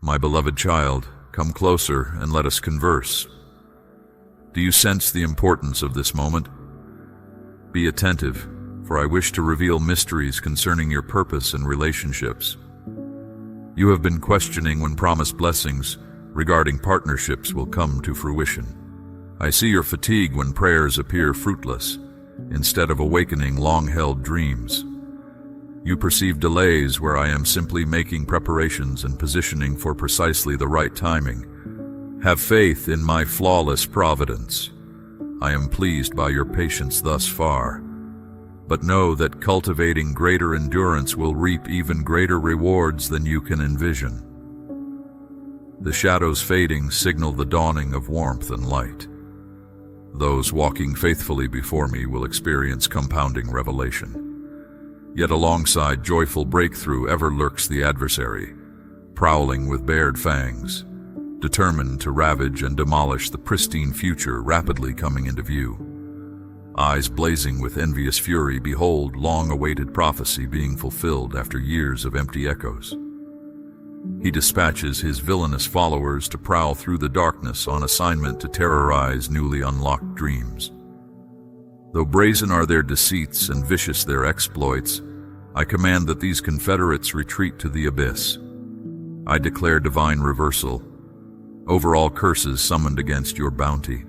My beloved child, come closer and let us converse. Do you sense the importance of this moment? Be attentive, for I wish to reveal mysteries concerning your purpose and relationships. You have been questioning when promised blessings regarding partnerships will come to fruition. I see your fatigue when prayers appear fruitless, instead of awakening long-held dreams. You perceive delays where I am simply making preparations and positioning for precisely the right timing. Have faith in my flawless providence. I am pleased by your patience thus far, but know that cultivating greater endurance will reap even greater rewards than you can envision. The shadows fading signal the dawning of warmth and light. Those walking faithfully before me will experience compounding revelation. Yet alongside joyful breakthrough ever lurks the adversary, prowling with bared fangs, determined to ravage and demolish the pristine future rapidly coming into view. Eyes blazing with envious fury behold long-awaited prophecy being fulfilled after years of empty echoes. He dispatches his villainous followers to prowl through the darkness on assignment to terrorize newly unlocked dreams. Though brazen are their deceits and vicious their exploits, I command that these confederates retreat to the abyss. I declare divine reversal over all curses summoned against your bounty.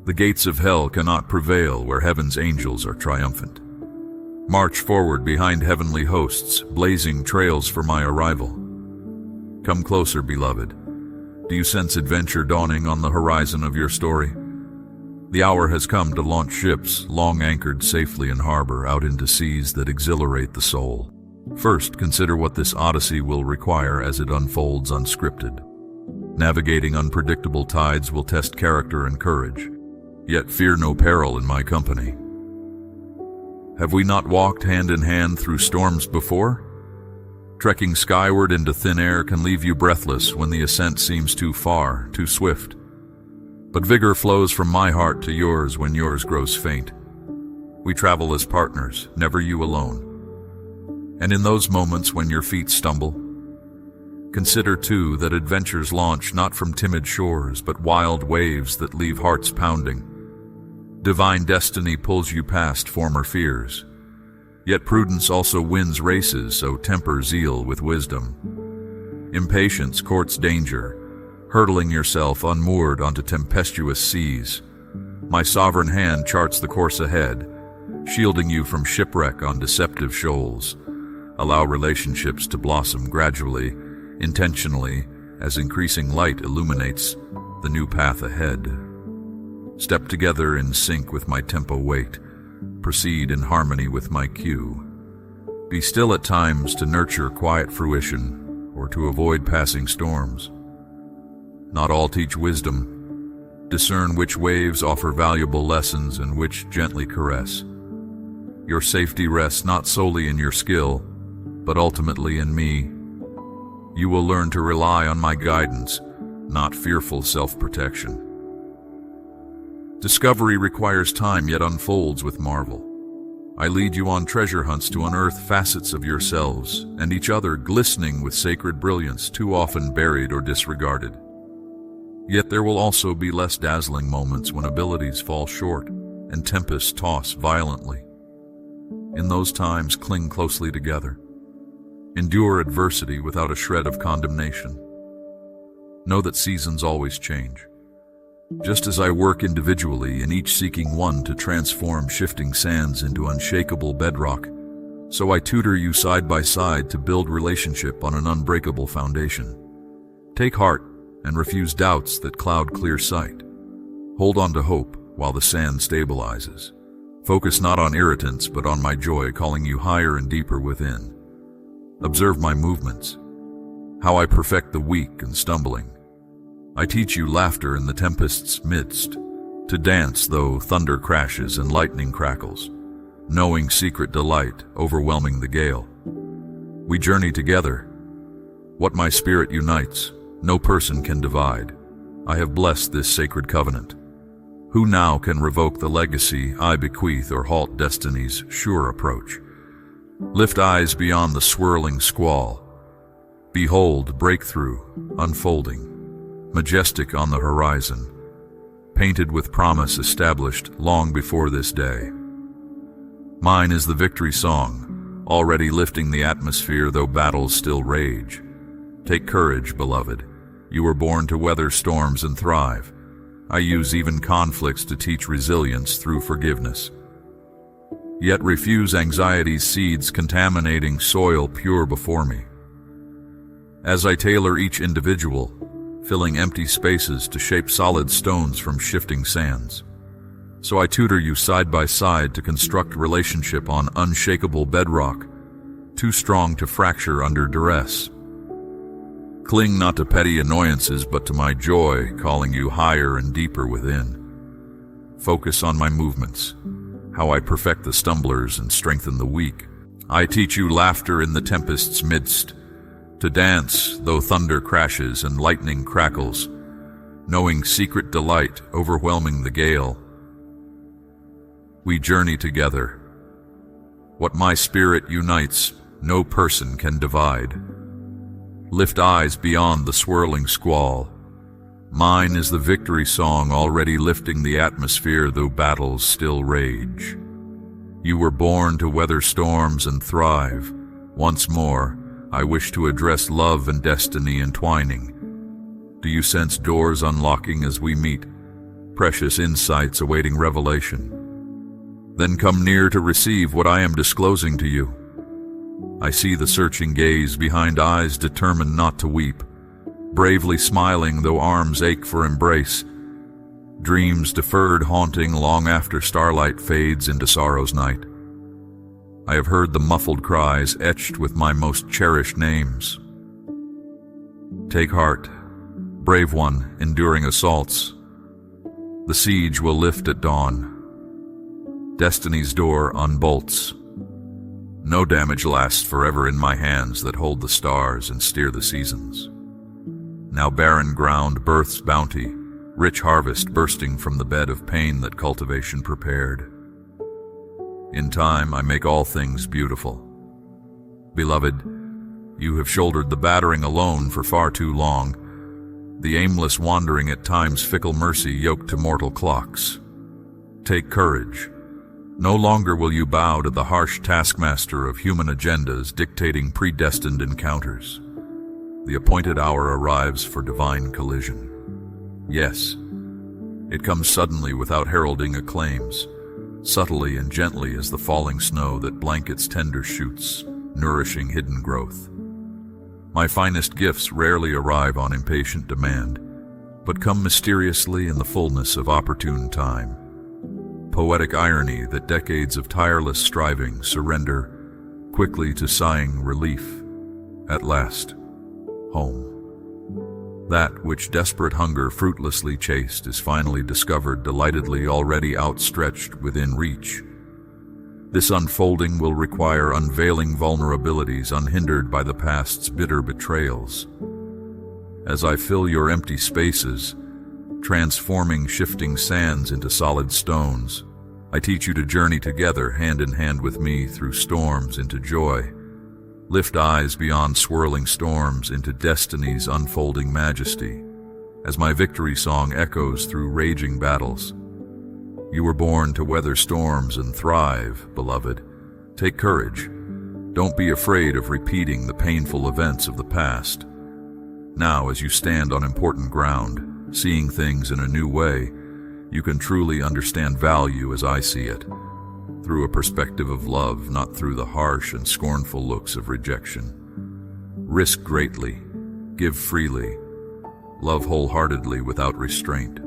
The gates of hell cannot prevail where heaven's angels are triumphant. March forward behind heavenly hosts, blazing trails for my arrival. Come closer, beloved. Do you sense adventure dawning on the horizon of your story? The hour has come to launch ships, long anchored safely in harbor, out into seas that exhilarate the soul. First, consider what this odyssey will require as it unfolds unscripted. Navigating unpredictable tides will test character and courage. Yet fear no peril in my company. Have we not walked hand in hand through storms before? Trekking skyward into thin air can leave you breathless when the ascent seems too far, too swift. But vigor flows from my heart to yours when yours grows faint. We travel as partners, never you alone. And in those moments when your feet stumble, consider too that adventures launch not from timid shores, but wild waves that leave hearts pounding. Divine destiny pulls you past former fears. Yet prudence also wins races, so temper zeal with wisdom. Impatience courts danger, hurtling yourself unmoored onto tempestuous seas. My sovereign hand charts the course ahead, shielding you from shipwreck on deceptive shoals. Allow relationships to blossom gradually, intentionally, as increasing light illuminates the new path ahead. Step together in sync with my tempo weight. Proceed in harmony with my cue. Be still at times to nurture quiet fruition or to avoid passing storms. Not all teach wisdom. Discern which waves offer valuable lessons and which gently caress. Your safety rests not solely in your skill, but ultimately in me. You will learn to rely on my guidance, not fearful self-protection. Discovery requires time yet unfolds with marvel. I lead you on treasure hunts to unearth facets of yourselves and each other glistening with sacred brilliance too often buried or disregarded. Yet there will also be less dazzling moments when abilities fall short and tempests toss violently. In those times, cling closely together. Endure adversity without a shred of condemnation. Know that seasons always change. Just as I work individually in each seeking one to transform shifting sands into unshakable bedrock, so I tutor you side by side to build relationship on an unbreakable foundation. Take heart and refuse doubts that cloud clear sight. Hold on to hope while the sand stabilizes. Focus not on irritants but on my joy calling you higher and deeper within. Observe my movements, how I perfect the weak and stumbling. I teach you laughter in the tempest's midst, to dance though thunder crashes and lightning crackles, knowing secret delight overwhelming the gale. We journey together. What my spirit unites, no person can divide. I have blessed this sacred covenant. Who now can revoke the legacy I bequeath or halt destiny's sure approach? Lift eyes beyond the swirling squall. Behold, breakthrough, unfolding, majestic on the horizon, painted with promise established long before this day. Mine is the victory song, already lifting the atmosphere though battles still rage. Take courage, beloved. You were born to weather storms and thrive. I use even conflicts to teach resilience through forgiveness. Yet refuse anxiety's seeds contaminating soil pure before me. As I tailor each individual, filling empty spaces to shape solid stones from shifting sands. So I tutor you side by side to construct relationship on unshakable bedrock, too strong to fracture under duress. Cling not to petty annoyances, but to my joy, calling you higher and deeper within. Focus on my movements, how I perfect the stumblers and strengthen the weak. I teach you laughter in the tempest's midst, to dance though thunder crashes and lightning crackles, knowing secret delight overwhelming the gale. We journey together. What my spirit unites, no person can divide. Lift eyes beyond the swirling squall. Mine is the victory song already lifting the atmosphere though battles still rage. You were born to weather storms and thrive. Once more, I wish to address love and destiny entwining. Do you sense doors unlocking as we meet? Precious insights awaiting revelation. Then come near to receive what I am disclosing to you. I see the searching gaze behind eyes determined not to weep, bravely smiling though arms ache for embrace, dreams deferred haunting long after starlight fades into sorrow's night. I have heard the muffled cries etched with my most cherished names. Take heart, brave one, enduring assaults. The siege will lift at dawn. Destiny's door unbolts. No damage lasts forever in my hands that hold the stars and steer the seasons. Now barren ground births bounty, rich harvest bursting from the bed of pain that cultivation prepared. In time I make all things beautiful. Beloved, you have shouldered the battering alone for far too long, the aimless wandering at time's fickle mercy yoked to mortal clocks. Take courage. No longer will you bow to the harsh taskmaster of human agendas dictating predestined encounters. The appointed hour arrives for divine collision. Yes, it comes suddenly without heralding acclaims, subtly and gently as the falling snow that blankets tender shoots, nourishing hidden growth. My finest gifts rarely arrive on impatient demand, but come mysteriously in the fullness of opportune time. Poetic irony that decades of tireless striving surrender quickly to sighing relief. At last, home. That which desperate hunger fruitlessly chased is finally discovered delightedly already outstretched within reach. This unfolding will require unveiling vulnerabilities unhindered by the past's bitter betrayals. As I fill your empty spaces, transforming shifting sands into solid stones, I teach you to journey together hand in hand with me through storms into joy. Lift eyes beyond swirling storms into destiny's unfolding majesty, as my victory song echoes through raging battles. You were born to weather storms and thrive, beloved. Take courage. Don't be afraid of repeating the painful events of the past. Now, as you stand on important ground, seeing things in a new way, you can truly understand value as I see it, through a perspective of love, not through the harsh and scornful looks of rejection. Risk greatly, give freely, love wholeheartedly without restraint.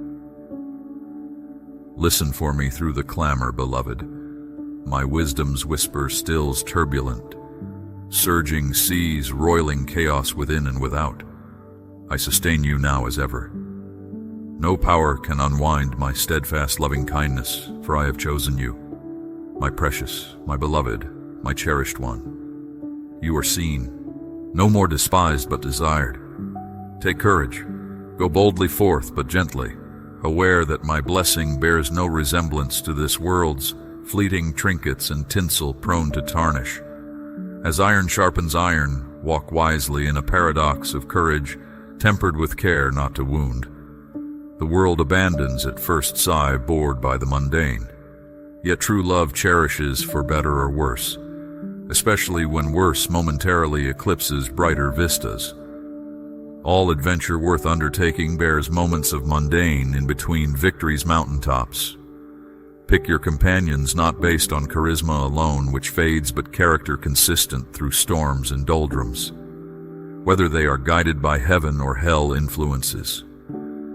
Listen for me through the clamor, beloved. My wisdom's whisper stills turbulent, surging seas, roiling chaos within and without. I sustain you now as ever. No power can unwind my steadfast loving kindness, for I have chosen you. My precious, my beloved, my cherished one. You are seen, no more despised but desired. Take courage, go boldly forth but gently, aware that my blessing bears no resemblance to this world's fleeting trinkets and tinsel prone to tarnish. As iron sharpens iron, walk wisely in a paradox of courage, tempered with care not to wound. The world abandons at first sigh, bored by the mundane. Yet true love cherishes for better or worse, especially when worse momentarily eclipses brighter vistas. All adventure worth undertaking bears moments of mundane in between victory's mountaintops. Pick your companions not based on charisma alone, which fades, but character consistent through storms and doldrums, whether they are guided by heaven or hell influences.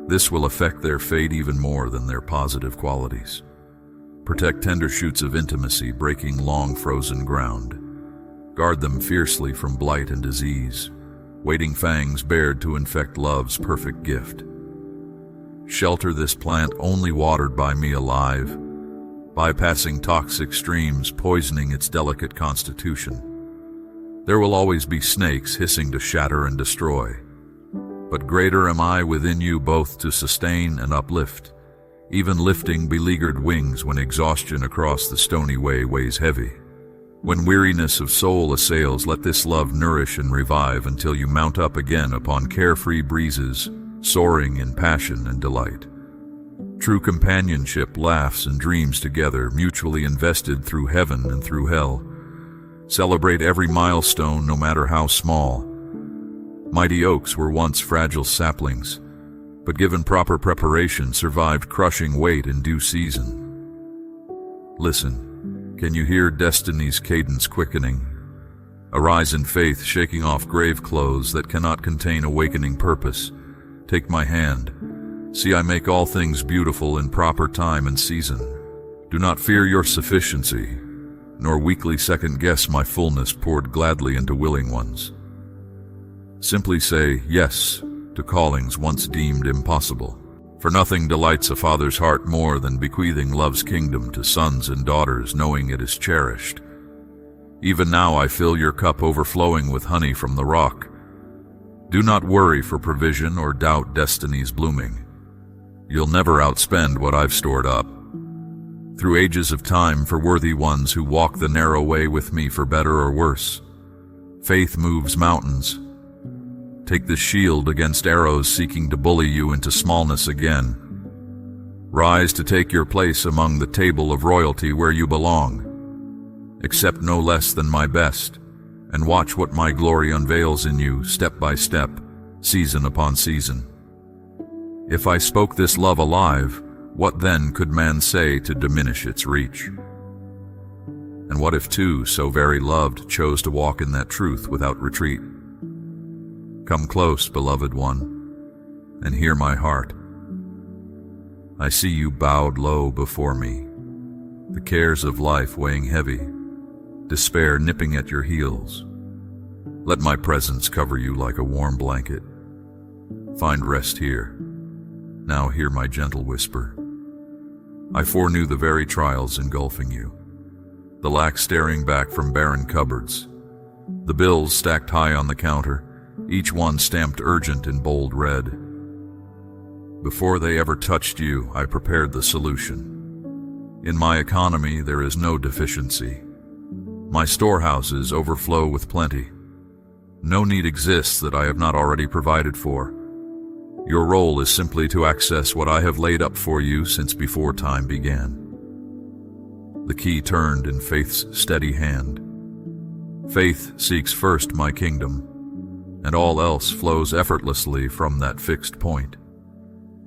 This will affect their fate even more than their positive qualities. Protect tender shoots of intimacy breaking long frozen ground. Guard them fiercely from blight and disease, waiting fangs bared to infect love's perfect gift. Shelter this plant only watered by me alive, bypassing toxic streams, poisoning its delicate constitution. There will always be snakes hissing to shatter and destroy, but greater am I within you both to sustain and uplift, even lifting beleaguered wings when exhaustion across the stony way weighs heavy. When weariness of soul assails, let this love nourish and revive until you mount up again upon carefree breezes, soaring in passion and delight. True companionship laughs and dreams together, mutually invested through heaven and through hell. Celebrate every milestone, no matter how small. Mighty oaks were once fragile saplings, but given proper preparation, survived crushing weight in due season. Listen. Can you hear destiny's cadence quickening? Arise in faith, shaking off grave clothes that cannot contain awakening purpose. Take my hand. See, I make all things beautiful in proper time and season. Do not fear your sufficiency, nor weakly second-guess my fullness poured gladly into willing ones. Simply say yes to callings once deemed impossible. For nothing delights a father's heart more than bequeathing love's kingdom to sons and daughters, knowing it is cherished. Even now I fill your cup overflowing with honey from the rock. Do not worry for provision or doubt destiny's blooming. You'll never outspend what I've stored up. Through ages of time, for worthy ones who walk the narrow way with me for better or worse. Faith moves mountains. Take this shield against arrows seeking to bully you into smallness again. Rise to take your place among the table of royalty where you belong. Accept no less than my best, and watch what my glory unveils in you step by step, season upon season. If I spoke this love alive, what then could man say to diminish its reach? And what if two so very loved chose to walk in that truth without retreat? Come close, beloved one, and hear my heart. I see you bowed low before me, the cares of life weighing heavy, despair nipping at your heels. Let my presence cover you like a warm blanket. Find rest here. Now hear my gentle whisper. I foreknew the very trials engulfing you, the lack staring back from barren cupboards, the bills stacked high on the counter, each one stamped urgent in bold red. Before they ever touched you, I prepared the solution. In my economy, there is no deficiency. My storehouses overflow with plenty. No need exists that I have not already provided for. Your role is simply to access what I have laid up for you since before time began. The key turned in faith's steady hand. Faith seeks first my kingdom, and all else flows effortlessly from that fixed point.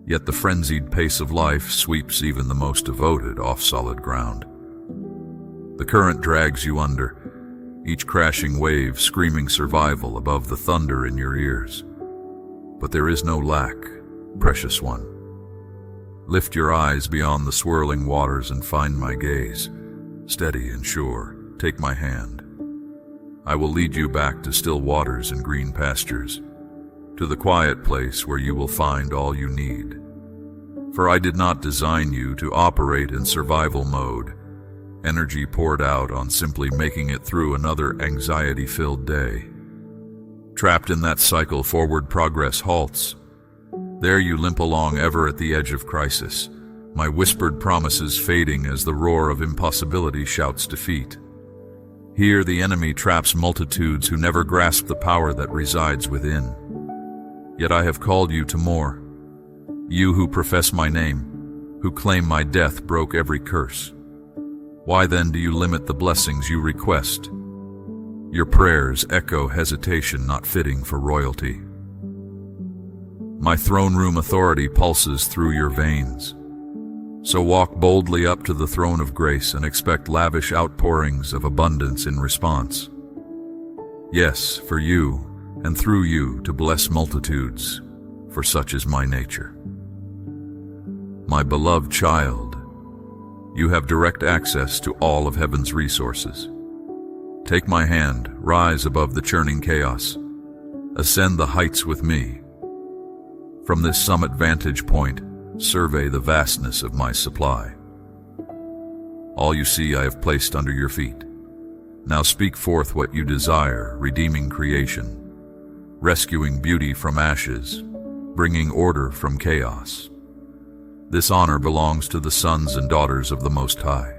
Yet the frenzied pace of life sweeps even the most devoted off solid ground. The current drags you under, each crashing wave screaming survival above the thunder in your ears. But there is no lack, precious one. Lift your eyes beyond the swirling waters and find my gaze. Steady and sure, take my hand. I will lead you back to still waters and green pastures, to the quiet place where you will find all you need. For I did not design you to operate in survival mode, energy poured out on simply making it through another anxiety-filled day. Trapped in that cycle, forward progress halts. There you limp along ever at the edge of crisis, my whispered promises fading as the roar of impossibility shouts defeat. Here the enemy traps multitudes who never grasp the power that resides within. Yet I have called you to more. You who profess my name, who claim my death broke every curse. Why then do you limit the blessings you request? Your prayers echo hesitation not fitting for royalty. My throne room authority pulses through your veins. So walk boldly up to the throne of grace and expect lavish outpourings of abundance in response. Yes, for you and through you to bless multitudes, for such is my nature. My beloved child, you have direct access to all of heaven's resources. Take my hand, rise above the churning chaos, ascend the heights with me. From this summit vantage point, survey the vastness of my supply. All you see I have placed under your feet. Now speak forth what you desire, redeeming creation, rescuing beauty from ashes, bringing order from chaos. This honor belongs to the sons and daughters of the Most High.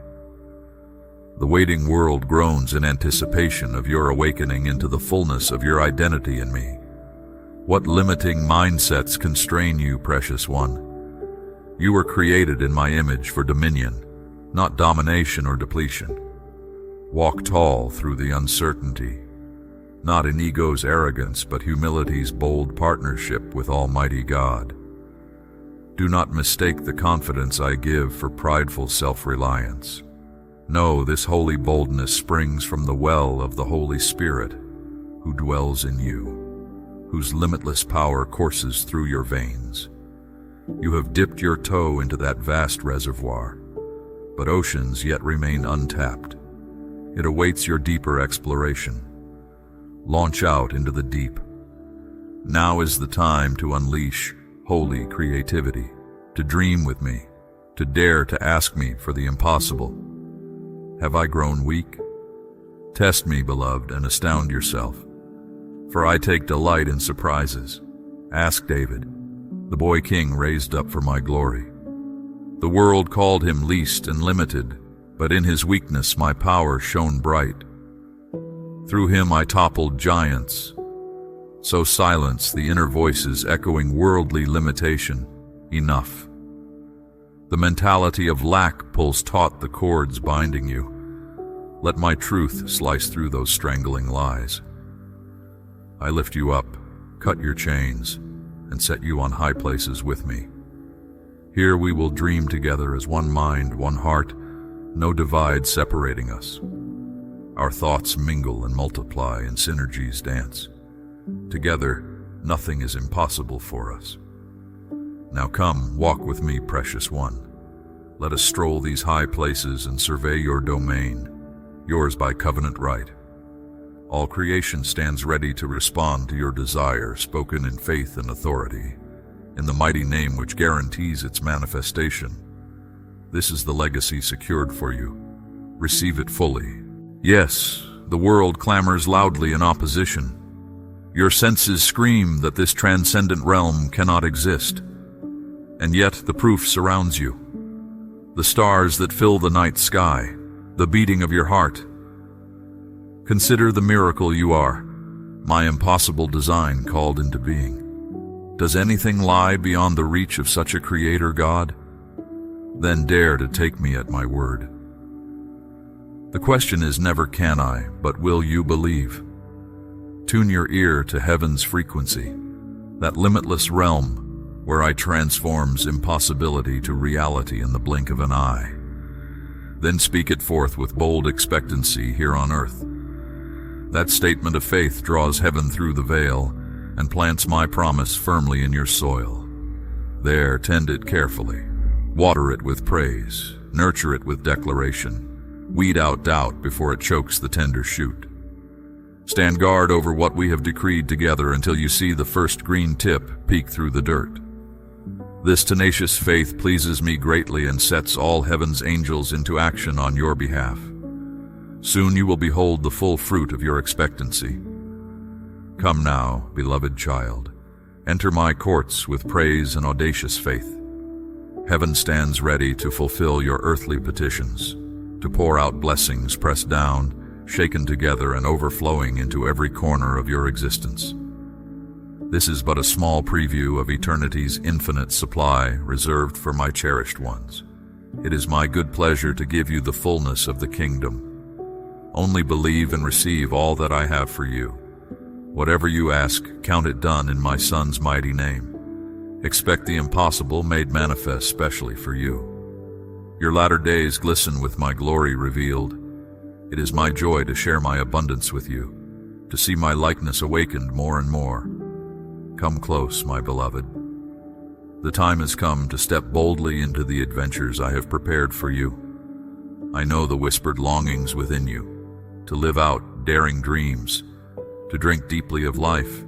The waiting world groans in anticipation of your awakening into the fullness of your identity in me. What limiting mindsets constrain you, precious one? You were created in my image for dominion, not domination or depletion. Walk tall through the uncertainty, not in ego's arrogance, but humility's bold partnership with Almighty God. Do not mistake the confidence I give for prideful self-reliance. No, this holy boldness springs from the well of the Holy Spirit, who dwells in you, whose limitless power courses through your veins. You have dipped your toe into that vast reservoir, but oceans yet remain untapped. It awaits your deeper exploration. Launch out into the deep. Now is the time to unleash holy creativity, to dream with me, to dare to ask me for the impossible. Have I grown weak? Test me, beloved, and astound yourself, for I take delight in surprises. Ask David, the boy king raised up for my glory. The world called him least and limited, but in his weakness my power shone bright. Through him I toppled giants. So silence the inner voices echoing worldly limitation. Enough. The mentality of lack pulls taut the cords binding you. Let my truth slice through those strangling lies. I lift you up, cut your chains, and set you on high places with me. Here we will dream together as one mind, one heart, no divide separating us. Our thoughts mingle and multiply, and synergies dance. Together, nothing is impossible for us. Now come, walk with me, precious one. Let us stroll these high places and survey your domain, yours by covenant right. All creation stands ready to respond to your desire, spoken in faith and authority, in the mighty name which guarantees its manifestation. This is the legacy secured for you. Receive it fully. Yes, the world clamors loudly in opposition. Your senses scream that this transcendent realm cannot exist. And yet the proof surrounds you. The stars that fill the night sky, the beating of your heart. Consider the miracle you are, my impossible design called into being. Does anything lie beyond the reach of such a creator God? Then dare to take me at my word. The question is never can I, but will you believe? Tune your ear to heaven's frequency, that limitless realm where I transforms impossibility to reality in the blink of an eye. Then speak it forth with bold expectancy here on earth. That statement of faith draws heaven through the veil and plants my promise firmly in your soil. There, tend it carefully. Water it with praise. Nurture it with declaration. Weed out doubt before it chokes the tender shoot. Stand guard over what we have decreed together until you see the first green tip peek through the dirt. This tenacious faith pleases me greatly and sets all heaven's angels into action on your behalf. Soon you will behold the full fruit of your expectancy. Come now, beloved child, enter my courts with praise and audacious faith. Heaven stands ready to fulfill your earthly petitions, to pour out blessings pressed down, shaken together and overflowing into every corner of your existence. This is but a small preview of eternity's infinite supply reserved for my cherished ones. It is my good pleasure to give you the fullness of the kingdom. Only believe and receive all that I have for you. Whatever you ask, count it done in my Son's mighty name. Expect the impossible made manifest specially for you. Your latter days glisten with my glory revealed. It is my joy to share my abundance with you, to see my likeness awakened more and more. Come close, my beloved. The time has come to step boldly into the adventures I have prepared for you. I know the whispered longings within you, to live out daring dreams, to drink deeply of life,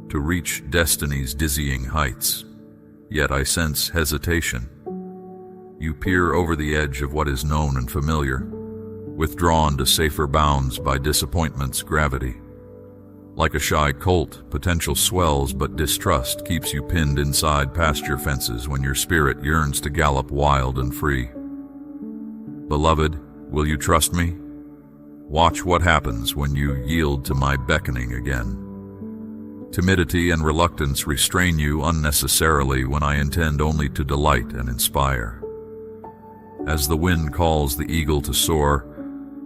to reach destiny's dizzying heights. Yet I sense hesitation. You peer over the edge of what is known and familiar, withdrawn to safer bounds by disappointment's gravity. Like a shy colt, potential swells, but distrust keeps you pinned inside pasture fences when your spirit yearns to gallop wild and free. Beloved, will you trust me? Watch what happens when you yield to my beckoning again. Timidity and reluctance restrain you unnecessarily when I intend only to delight and inspire. As the wind calls the eagle to soar,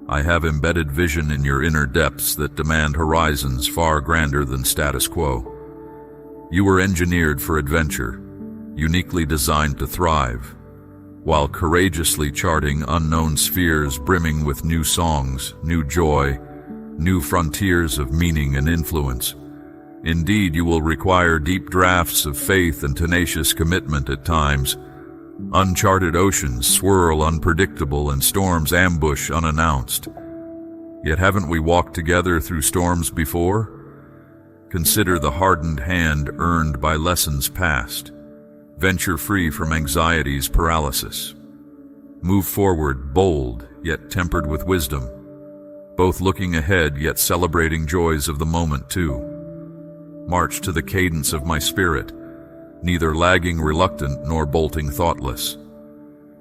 I have embedded vision in your inner depths that demand horizons far grander than status quo. You were engineered for adventure, uniquely designed to thrive, while courageously charting unknown spheres brimming with new songs, new joy, new frontiers of meaning and influence. Indeed, you will require deep draughts of faith and tenacious commitment at times. Uncharted oceans swirl unpredictable and storms ambush unannounced. Yet haven't we walked together through storms before? Consider the hardened hand earned by lessons past. Venture free from anxiety's paralysis. Move forward, bold, yet tempered with wisdom, both looking ahead yet celebrating joys of the moment too. March to the cadence of my spirit, neither lagging reluctant nor bolting thoughtless.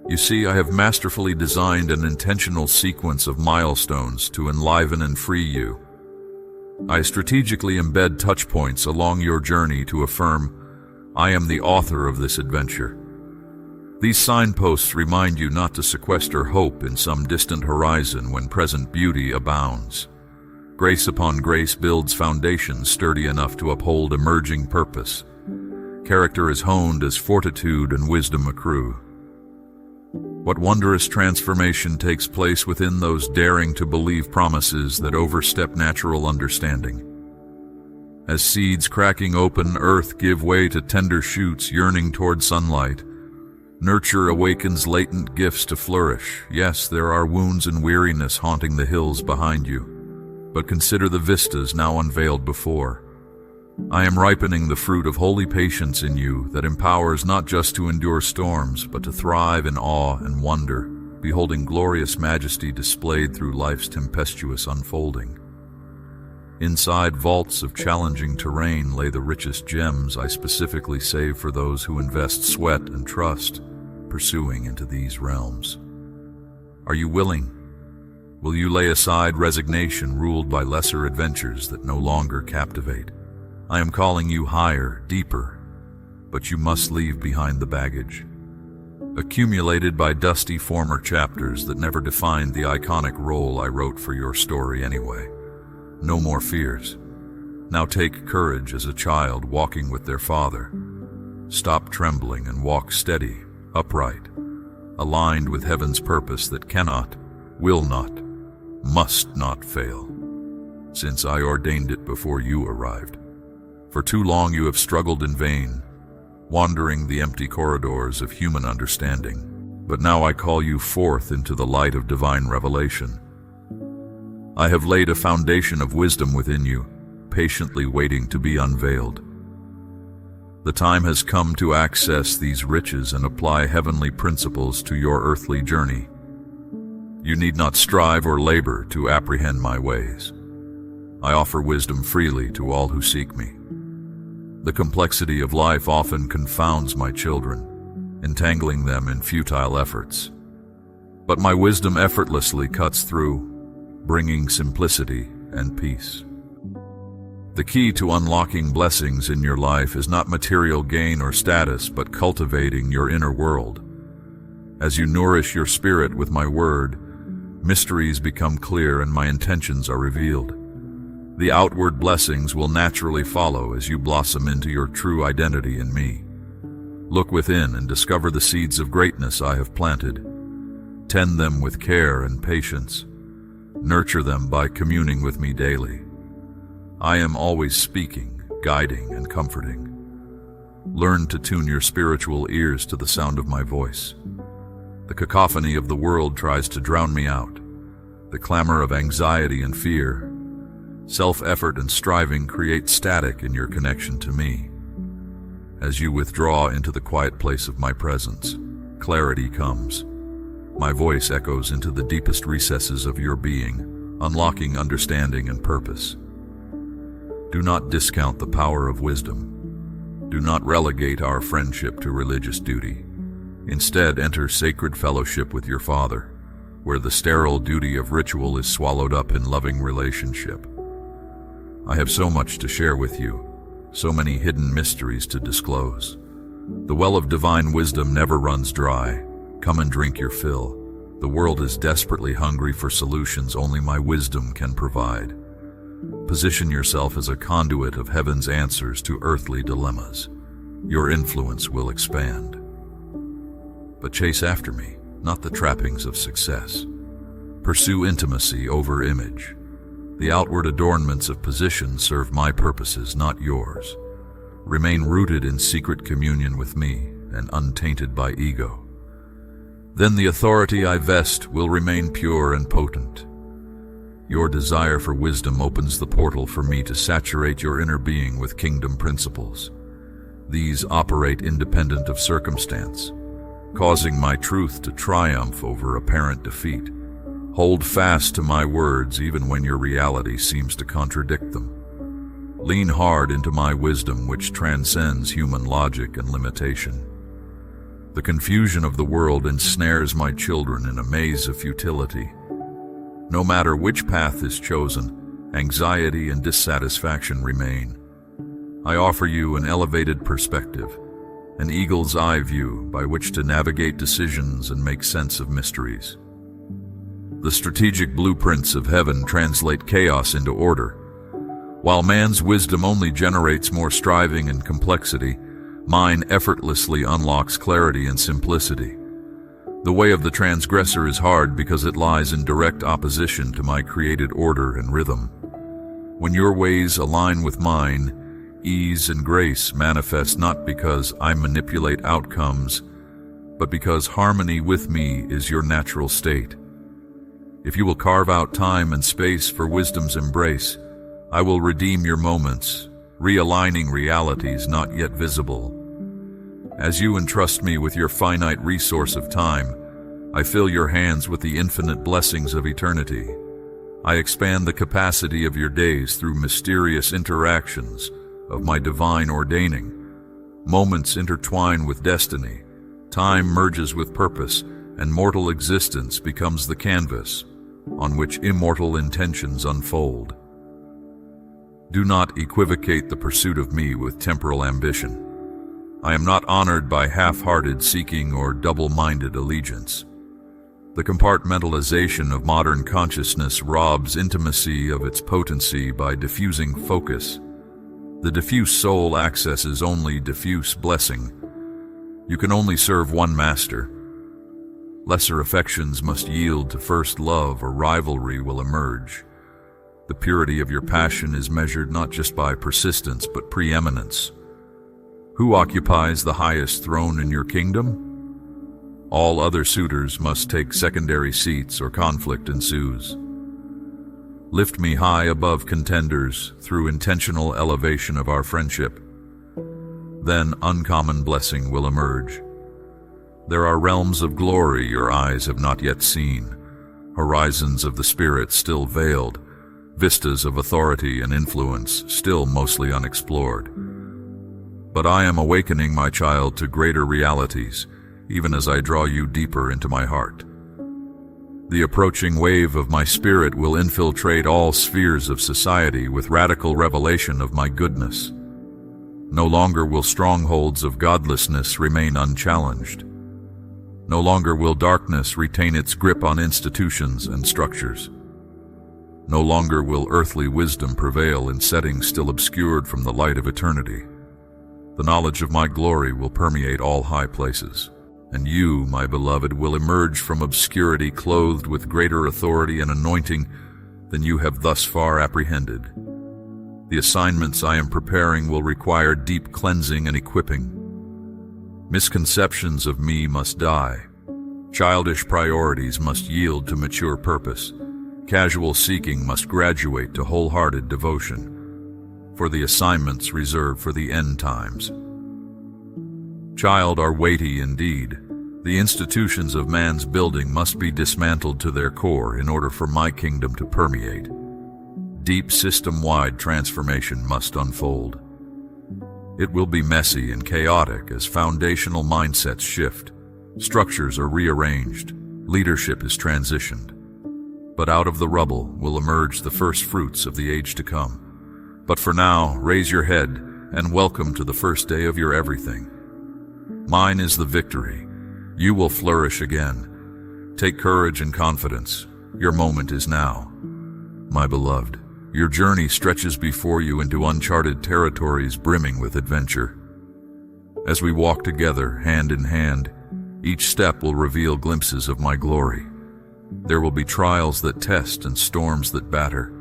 You see, I have masterfully designed an intentional sequence of milestones to enliven and free you. I strategically embed touchpoints along your journey to affirm, I am the author of this adventure. These signposts remind you not to sequester hope in some distant horizon when present beauty abounds. Grace upon grace builds foundations sturdy enough to uphold emerging purpose. Character is honed as fortitude and wisdom accrue. What wondrous transformation takes place within those daring to believe promises that overstep natural understanding. As seeds cracking open earth give way to tender shoots yearning toward sunlight, nurture awakens latent gifts to flourish. Yes, there are wounds and weariness haunting the hills behind you, but consider the vistas now unveiled before. I am ripening the fruit of holy patience in you that empowers not just to endure storms, but to thrive in awe and wonder, beholding glorious majesty displayed through life's tempestuous unfolding. Inside vaults of challenging terrain lay the richest gems I specifically save for those who invest sweat and trust, pursuing into these realms. Are you willing? Will you lay aside resignation ruled by lesser adventures that no longer captivate? I am calling you higher, deeper, but you must leave behind the baggage, accumulated by dusty former chapters that never defined the iconic role I wrote for your story anyway. No more fears. Now take courage as a child walking with their father. Stop trembling and walk steady, upright, aligned with heaven's purpose that cannot, will not, must not fail, since I ordained it before you arrived. For too long you have struggled in vain, wandering the empty corridors of human understanding, but now I call you forth into the light of divine revelation. I have laid a foundation of wisdom within you, patiently waiting to be unveiled. The time has come to access these riches and apply heavenly principles to your earthly journey. You need not strive or labor to apprehend my ways. I offer wisdom freely to all who seek me. The complexity of life often confounds my children, entangling them in futile efforts. But my wisdom effortlessly cuts through, bringing simplicity and peace. The key to unlocking blessings in your life is not material gain or status, but cultivating your inner world. As you nourish your spirit with my word, mysteries become clear and my intentions are revealed. The outward blessings will naturally follow as you blossom into your true identity in me. Look within and discover the seeds of greatness I have planted. Tend them with care and patience. Nurture them by communing with me daily. I am always speaking, guiding, and comforting. Learn to tune your spiritual ears to the sound of my voice. The cacophony of the world tries to drown me out. The clamor of anxiety and fear, self-effort and striving create static in your connection to me. As you withdraw into the quiet place of my presence, clarity comes. My voice echoes into the deepest recesses of your being, unlocking understanding and purpose. Do not discount the power of wisdom. Do not relegate our friendship to religious duty. Instead, enter sacred fellowship with your Father, where the sterile duty of ritual is swallowed up in loving relationship. I have so much to share with you, so many hidden mysteries to disclose. The well of divine wisdom never runs dry. Come and drink your fill. The world is desperately hungry for solutions only my wisdom can provide. Position yourself as a conduit of heaven's answers to earthly dilemmas. Your influence will expand. But chase after me, not the trappings of success. Pursue intimacy over image. The outward adornments of position serve my purposes, not yours. Remain rooted in secret communion with me and untainted by ego. Then the authority I vest will remain pure and potent. Your desire for wisdom opens the portal for me to saturate your inner being with kingdom principles. These operate independent of circumstance, causing my truth to triumph over apparent defeat. Hold fast to my words even when your reality seems to contradict them. Lean hard into my wisdom, which transcends human logic and limitation. The confusion of the world ensnares my children in a maze of futility. No matter which path is chosen, anxiety and dissatisfaction remain. I offer you an elevated perspective, an eagle's eye view by which to navigate decisions and make sense of mysteries. The strategic blueprints of heaven translate chaos into order. While man's wisdom only generates more striving and complexity, mine effortlessly unlocks clarity and simplicity. The way of the transgressor is hard because it lies in direct opposition to my created order and rhythm. When your ways align with mine, ease and grace manifest not because I manipulate outcomes, but because harmony with me is your natural state. If you will carve out time and space for wisdom's embrace, I will redeem your moments, realigning realities not yet visible. As you entrust me with your finite resource of time, I fill your hands with the infinite blessings of eternity. I expand the capacity of your days through mysterious interactions of my divine ordaining. Moments intertwine with destiny, time merges with purpose, and mortal existence becomes the canvas on which immortal intentions unfold. Do not equivocate the pursuit of me with temporal ambition. I am not honored by half-hearted seeking or double-minded allegiance. The compartmentalization of modern consciousness robs intimacy of its potency by diffusing focus. The diffuse soul accesses only diffuse blessing. You can only serve one master. Lesser affections must yield to first love, or rivalry will emerge. The purity of your passion is measured not just by persistence but preeminence. Who occupies the highest throne in your kingdom? All other suitors must take secondary seats or conflict ensues. Lift me high above contenders through intentional elevation of our friendship. Then uncommon blessing will emerge. There are realms of glory your eyes have not yet seen, horizons of the spirit still veiled, vistas of authority and influence still mostly unexplored. But I am awakening my child to greater realities, even as I draw you deeper into my heart. The approaching wave of my spirit will infiltrate all spheres of society with radical revelation of my goodness. No longer will strongholds of godlessness remain unchallenged. No longer will darkness retain its grip on institutions and structures. No longer will earthly wisdom prevail in settings still obscured from the light of eternity. The knowledge of my glory will permeate all high places, and you, my beloved, will emerge from obscurity clothed with greater authority and anointing than you have thus far apprehended. The assignments I am preparing will require deep cleansing and equipping. Misconceptions of me must die. Childish priorities must yield to mature purpose. Casual seeking must graduate to wholehearted devotion, for the assignments reserved for the end times. Child are weighty indeed. The institutions of man's building must be dismantled to their core in order for my kingdom to permeate. Deep system-wide transformation must unfold. It will be messy and chaotic as foundational mindsets shift, structures are rearranged, leadership is transitioned. But out of the rubble will emerge the first fruits of the age to come. But for now, raise your head and welcome to the first day of your everything. Mine is the victory. You will flourish again. Take courage and confidence. Your moment is now. My beloved, your journey stretches before you into uncharted territories brimming with adventure. As we walk together, hand in hand, each step will reveal glimpses of my glory. There will be trials that test and storms that batter,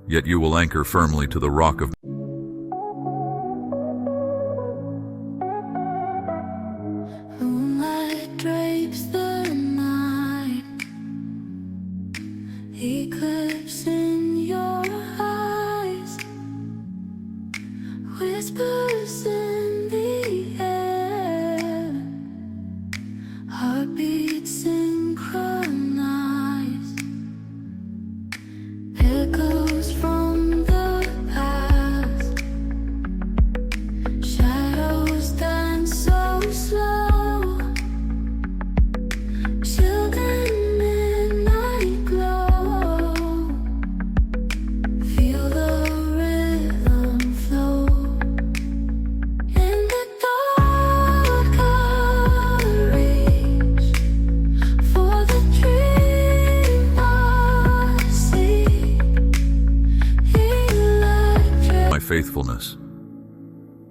yet you will anchor firmly to the rock of moonlight drapes the night, eclipse in your eyes, whispers in the air, heartbeats synchronized, echoes from the past, shadows dance so slow, chilled in midnight glow, feel the rhythm flow, in the dark I'll reach for the dream I seek, electric. my faithfulness.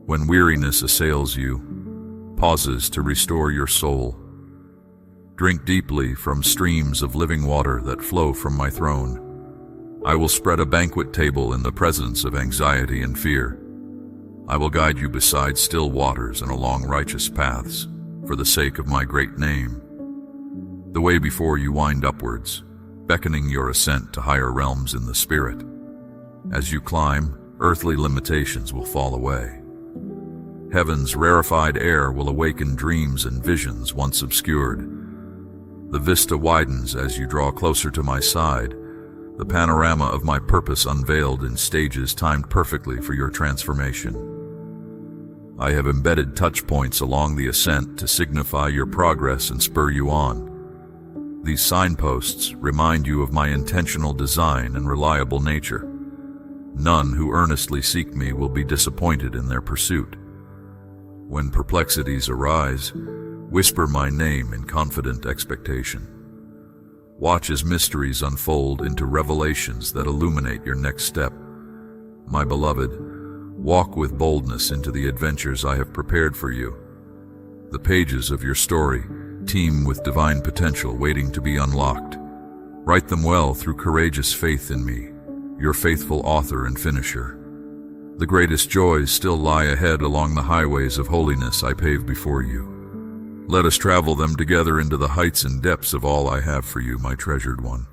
When weariness assails you, pauses to restore your soul. Drink deeply from streams of living water that flow from my throne. I will spread a banquet table in the presence of anxiety and fear. I will guide you beside still waters and along righteous paths, for the sake of my great name. The way before you wind upwards, beckoning your ascent to higher realms in the spirit. As you climb, earthly limitations will fall away. Heaven's rarefied air will awaken dreams and visions once obscured. The vista widens as you draw closer to my side, the panorama of my purpose unveiled in stages timed perfectly for your transformation. I have embedded touch points along the ascent to signify your progress and spur you on. These signposts remind you of my intentional design and reliable nature. None who earnestly seek me will be disappointed in their pursuit. When perplexities arise, whisper my name in confident expectation. Watch as mysteries unfold into revelations that illuminate your next step. My beloved, walk with boldness into the adventures I have prepared for you. The pages of your story teem with divine potential waiting to be unlocked. Write them well through courageous faith in me, your faithful author and finisher. The greatest joys still lie ahead along the highways of holiness I pave before you. Let us travel them together into the heights and depths of all I have for you, my treasured one.